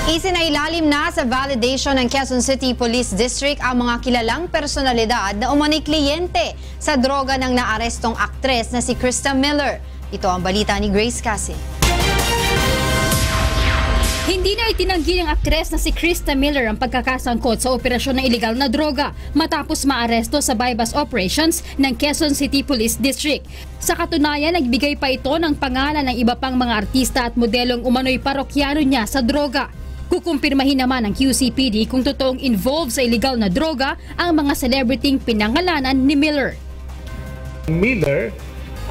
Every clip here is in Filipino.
Isinailalim na sa validation ng Quezon City Police District ang mga kilalang personalidad na umano'y kliyente sa droga ng naarestong aktres na si Krista Miller. Ito ang balita ni Grace Cassie. Hindi na itinanggi ng aktres na si Krista Miller ang pagkakasangkot sa operasyon ng ilegal na droga matapos maaresto sa bypass operations ng Quezon City Police District. Sa katunayan, nagbigay pa ito ng pangalan ng iba pang mga artista at modelong umano'y parokyano niya sa droga. Kukumpirmahin naman ng QCPD kung totoong involved sa ilegal na droga ang mga celebrityng pinangalanan ni Miller. Miller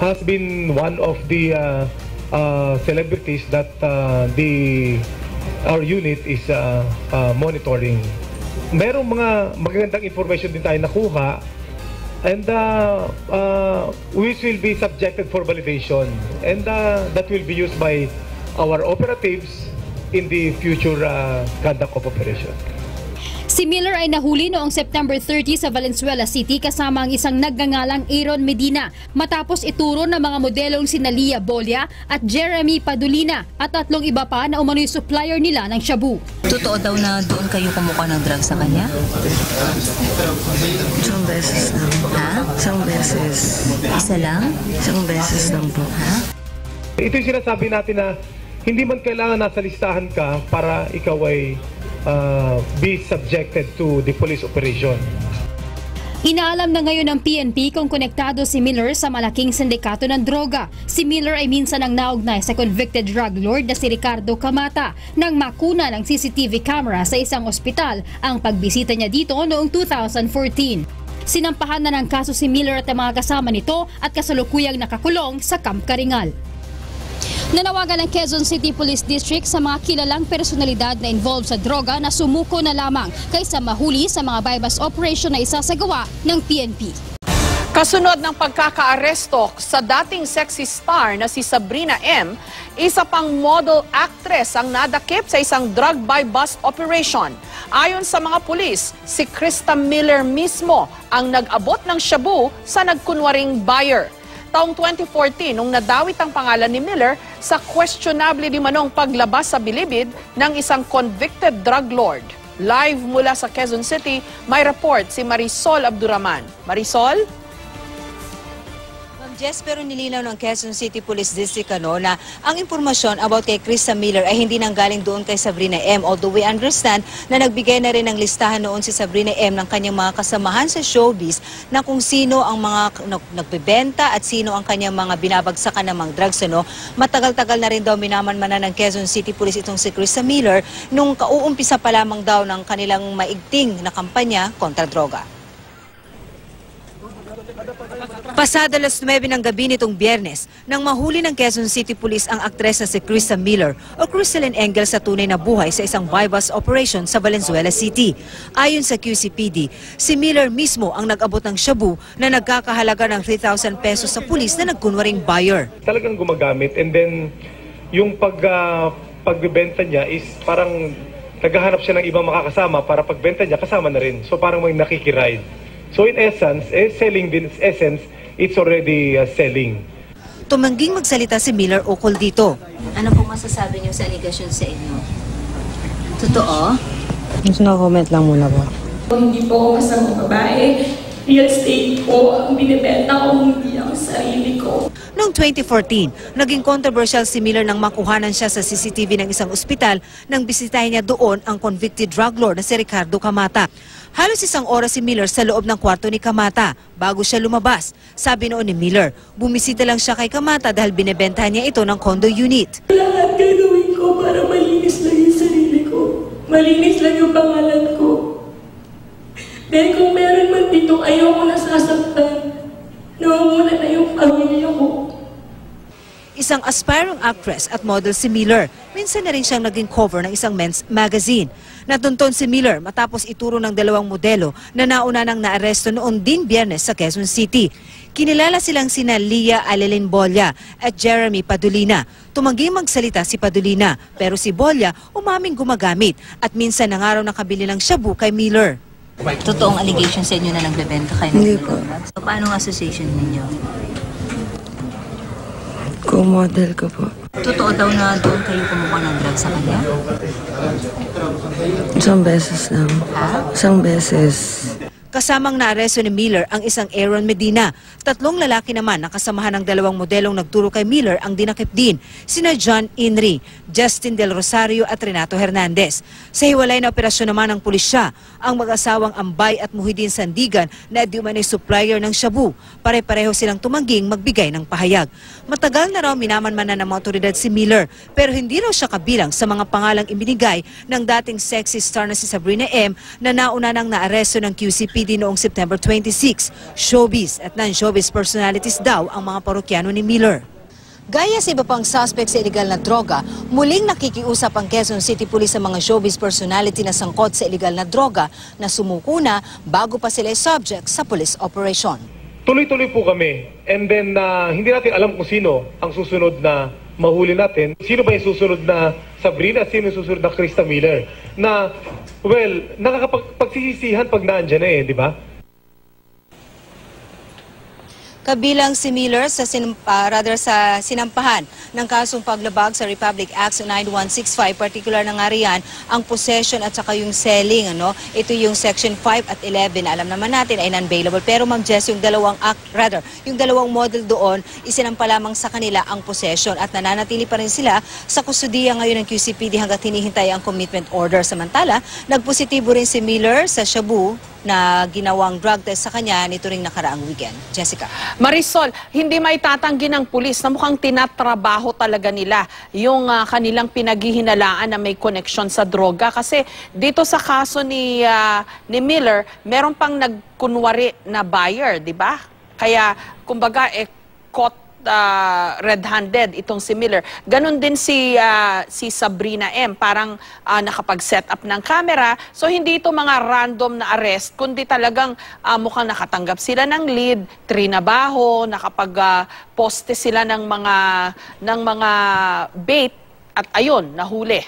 has been one of the celebrities that our unit is monitoring. Merong mga magagandang information din tayo nakuha, and which will be subjected for validation, and that will be used by our operatives in the future conduct of operation. Si Miller ay nahuli noong September 30 sa Valenzuela City kasama ang isang nagngangalang Aaron Medina matapos ituro ng mga modelong sina Lia Bolia at Jeremy Padulina at 3 iba pa na umano'y supplier nila ng shabu. Totoo daw na doon kayo kumukuha ng drugs sa kanya? Isang beses lang. Ha? Isang beses. Isa lang? Isang beses lang po. Ha? Ito yung sinasabi natin na hindi man kailangan nasa listahan ka para ikaw ay be subjected to the police operation. Inaalam na ngayon ng PNP kung konektado si Miller sa malaking sindikato ng droga. Si Miller ay minsan ang naugnay sa convicted drug lord na si Ricardo Camata nang makuna ng CCTV camera sa isang ospital ang pagbisita niya dito noong 2014. Sinampahan na ng kaso si Miller at ang mga kasama nito at kasalukuyang nakakulong sa Camp Karingal. Nanawagan ng Quezon City Police District sa mga kilalang personalidad na involved sa droga na sumuko na lamang kaysa mahuli sa mga bypass operation na isasagawa ng PNP. Kasunod ng pagkakaaresto sa dating sexy star na si Sabrina M., isa pang model actress ang nadakip sa isang drug buy-bust operation. Ayon sa mga pulis, si Krista Miller mismo ang nag-abot ng shabu sa nagkunwaring buyer. Taong 2014, nung nadawit ang pangalan ni Miller sa questionable di manong paglabas sa bilibid ng isang convicted drug lord. Live mula sa Quezon City, may report si Marisol Abduraman. Marisol? Jess, pero nilinaw ng Quezon City Police District na ang impormasyon about kay Krista Miller ay hindi nanggaling doon kay Sabrina M. Although we understand na nagbigay na rin ng listahan noon si Sabrina M. ng kanyang mga kasamahan sa showbiz na kung sino ang mga nagbebenta at sino ang kanyang mga binabagsakan ng mga drugs. Matagal-tagal na rin daw minamanmanan ng Quezon City Police itong si Krista Miller nung kauumpisa pa lamang daw ng kanilang maigting na kampanya kontra droga. Pasada alas 9 ng gabi nitong Biyernes, nang mahuli ng Quezon City Police ang aktres na si Krista Miller o Crystalline Engel sa tunay na buhay sa isang bypass operation sa Valenzuela City. Ayon sa QCPD, si Miller mismo ang nag-abot ng shabu na nagkakahalaga ng 3,000 pesos sa pulis na nagkunwaring buyer. Talagang gumagamit, and then yung pagbebenta niya is parang naghahanap siya ng ibang makakasama para pagbenta niya kasama na rin. So parang may nakikiride. So in essence, selling din essence, it's already selling. Tumangging magsalita si Miller ukol dito. Ano pong masasabi niyo sa allegation sa inyo? Totoo? Mas na-comment lang muna po. Hindi po ako kasamang babae. Real estate po ang binibenta ko, hindi ang sarili ko. Noong 2014, naging controversial si Miller nang makuhanan siya sa CCTV ng isang ospital nang bisitahin niya doon ang convicted drug lord na si Ricardo Camata. Halos 1 oras si Miller sa loob ng kwarto ni Camata bago siya lumabas. Sabi noon ni Miller, bumisita lang siya kay Camata dahil binebentahan niya ito ng condo unit. Lahat gagawin ko para malinis lang yung sarili ko. Malinis lang yung pangalan ko. Dahil kung meron man dito, ayaw ko nasasaktan. Nawawala na yung pamilya ko. Isang aspiring actress at model si Miller. Minsan na rin siyang naging cover ng isang men's magazine. Natunton si Miller matapos ituro ng 2 modelo na nauna nang naaresto noon din Biyernes sa Quezon City. Kinilala silang sina Lia Alelin Bolia at Jeremy Padulina. Tumanggi magsalita si Padulina, pero si Bolia umaming gumagamit at minsan nangaraw ng kabili ng shabu kay Miller. Totoong allegation sa inyo na nagbebenta kayo? Hindi po. So, paano ang association ninyo? Co-model ko po. Totoo daw na doon kayo kumuha ng drugs sa kanya? Isang beses lang. Isang beses. Kasamang naaresto ni Miller ang isang Aaron Medina. 3 lalaki naman na kasamahan ng 2 modelong nagturo kay Miller ang dinakip din, sina John Inri, Justin Del Rosario at Renato Hernandez. Sa hiwalay na operasyon naman ng pulisya, ang mag-asawang Ambay at Muhyiddin Sandigan na di umano'y supplier ng shabu. Pare-pareho silang tumangging magbigay ng pahayag. Matagal na raw minamanmanan ng mga otoridad si Miller, pero hindi raw siya kabilang sa mga pangalang ibinigay ng dating sexy star na si Sabrina M na nauna nang naaresto ng QCPD noong September 26. Showbiz at non-showbiz personalities daw ang mga parokyano ni Miller. Gaya sa iba pang suspect sa illegal na droga, muling nakikiusap ang Quezon City Police sa mga showbiz personality na sangkot sa illegal na droga na sumuko na bago pa sila subject sa police operation. Tuloy-tuloy po kami, and then hindi natin alam kung sino ang susunod na mahuli natin. Sino ba yung susunod na Sabrina, sino yung susunod na Krista Miller? Na, well, nakakapagsisisihan pag naandyan na di ba? Kabilang si Miller sa sinampahan ng kasong paglabag sa Republic Act 9165, particular na nga riyan ang possession at saka yung selling. Ito yung section 5 at 11. Alam naman natin ay non-bailable. Pero Ma'am Jess, yung yung dalawang model doon, isinampa lamang sa kanila ang possession at nananatili pa rin sila sa kustudiya ngayon ng QCPD hanggat hinihintay ang commitment order. Samantala, nagpositibo rin si Miller sa shabu na ginawang drug test sa kanya nito ring nakaraang weekend. Jessica. Marisol, hindi may tatanggi ng pulis na mukhang tinatrabaho talaga nila yung kanilang pinaghihinalaan na may connection sa droga. Kasi dito sa kaso ni Miller, meron pang nagkunwari na buyer, di ba? Kaya, kumbaga, caught red-handed itong si Miller. Ganon din si Sabrina M. Parang nakapag-set up ng camera. So hindi ito mga random na arrest, kundi talagang mukhang nakatanggap sila ng lead, trinabaho, nakapag-poste sila ng mga bait at ayun, nahuli.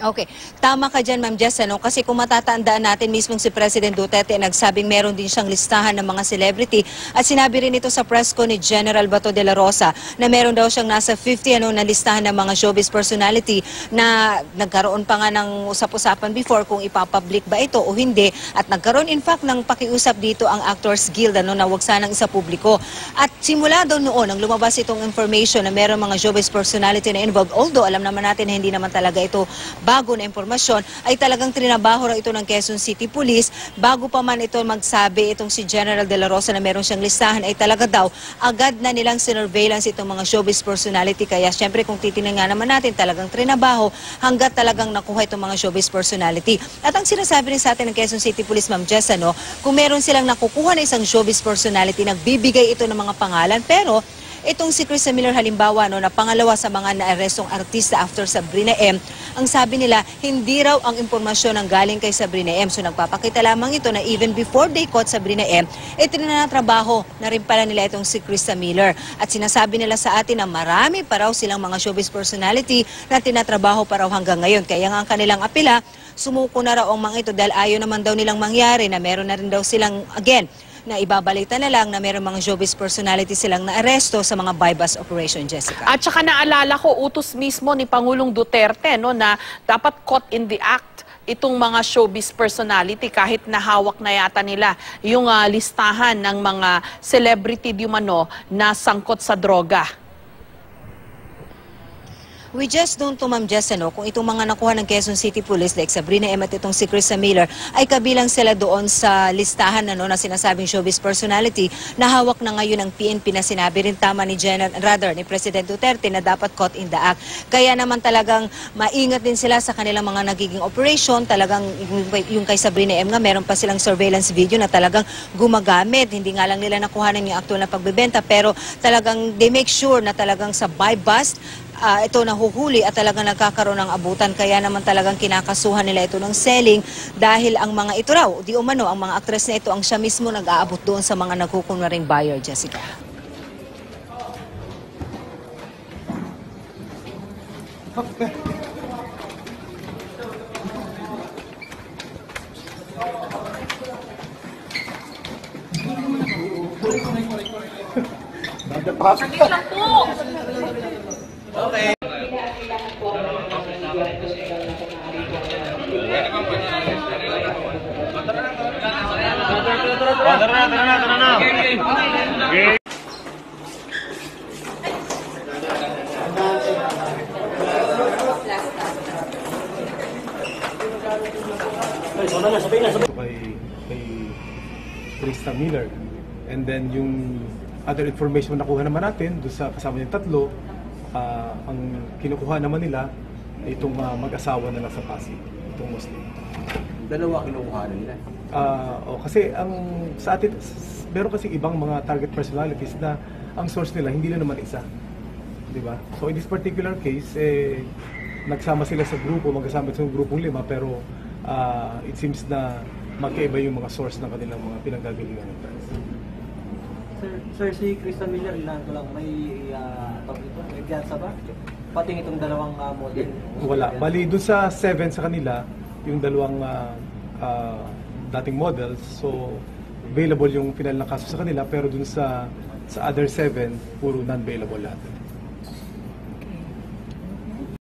Okay. Tama ka dyan, Ma'am Jess, kasi kung matatandaan natin, mismong si President Duterte nagsabing meron din siyang listahan ng mga celebrity at sinabi rin ito sa press ko ni General Bato de la Rosa na meron daw siyang nasa 50 na listahan ng mga showbiz personality na nagkaroon pa nga ng usap-usapan before kung ipapublic ba ito o hindi, at nagkaroon in fact ng pakiusap dito ang Actors Guild na wag sanang isa publiko. At simula daw noon, nang lumabas itong information na meron mga showbiz personality na involved, although alam naman natin na hindi naman talaga ito bago na impormasyon, ay talagang trinabaho raw ito ng Quezon City Police. Bago pa man ito magsabi itong si General de la Rosa na meron siyang listahan, ay talaga daw agad na nilang sinurveillance itong mga showbiz personality. Kaya syempre kung titingnan nga naman natin, talagang trinabaho hanggat talagang nakuha itong mga showbiz personality. At ang sinasabi rin sa atin ng Quezon City Police, Ma'am Jess, kung meron silang nakukuha na isang showbiz personality, nagbibigay ito ng mga pangalan, pero itong si Krista Miller halimbawa, na pangalawa sa mga naarestong artista after Sabrina M, ang sabi nila, hindi raw ang impormasyon ang galing kay Sabrina M. So nagpapakita lamang ito na even before they caught Sabrina M, tinanatrabaho na rin pala nila itong si Krista Miller. At sinasabi nila sa atin na marami pa raw silang mga showbiz personality na tinatrabaho pa raw hanggang ngayon. Kaya nga ang kanilang apela, sumuko na raw ang mga ito dahil ayaw naman daw nilang mangyari na meron na rin daw silang, again, na ibabalita na lang na mayroong mga showbiz personality silang naaresto sa mga buy-bust operation, Jessica. At saka naalala ko, utos mismo ni Pangulong Duterte na dapat caught in the act itong mga showbiz personality kahit nahawak na yata nila yung listahan ng mga celebrity di umano na sangkot sa droga. We just don't know, Ma'am Jess, kung itong mga nakuha ng Quezon City Police like Sabrina M at itong si Krista Miller ay kabilang sila doon sa listahan na sinasabing showbiz personality na hawak na ngayon ng PNP na sinabi rin tama ni ni President Duterte na dapat caught in the act. Kaya naman talagang maingat din sila sa kanilang mga nagiging operation. Talagang yung kay Sabrina M nga, meron pa silang surveillance video na talagang gumagamit. Hindi nga lang nila nakuhanan yung actual na pagbebenta, pero talagang they make sure na talagang sa buy-bust ito nahuhuli at talagang nagkakaroon ng abutan. Kaya naman talagang kinakasuhan nila ito ng selling dahil ang mga ito raw, di umano, ang mga aktres na ito ang siya mismo nag-aabot doon sa mga nagkukunwaring buyer, Jessica. Saglit lang po! Okay. kay Krista Miller. And then yung other information na nakuha naman natin doon sa kasama niyang tatlo, ang kinukuha naman nila ay itong mag-asawa na nasa Pasig, itong Muslim. Dalawa kinukuha nila. Kasi ang sa atin, meron kasi ibang mga target personalities na ang source nila hindi na naman isa. Di ba? So in this particular case, nagsama sila sa grupo, magkasama sa grupong 5, pero it seems na magkaiba yung mga source ng kanilang mga pinanggagalingan ng drugs. Sir, si Krista Miller, ilan ko lang, may may piyansa ba? Pati itong dalawang model? Wala. Bali, doon sa 7 sa kanila, yung dalawang dating models, so available yung final na kaso sa kanila, pero doon sa other 7, puro non-bailable lahat.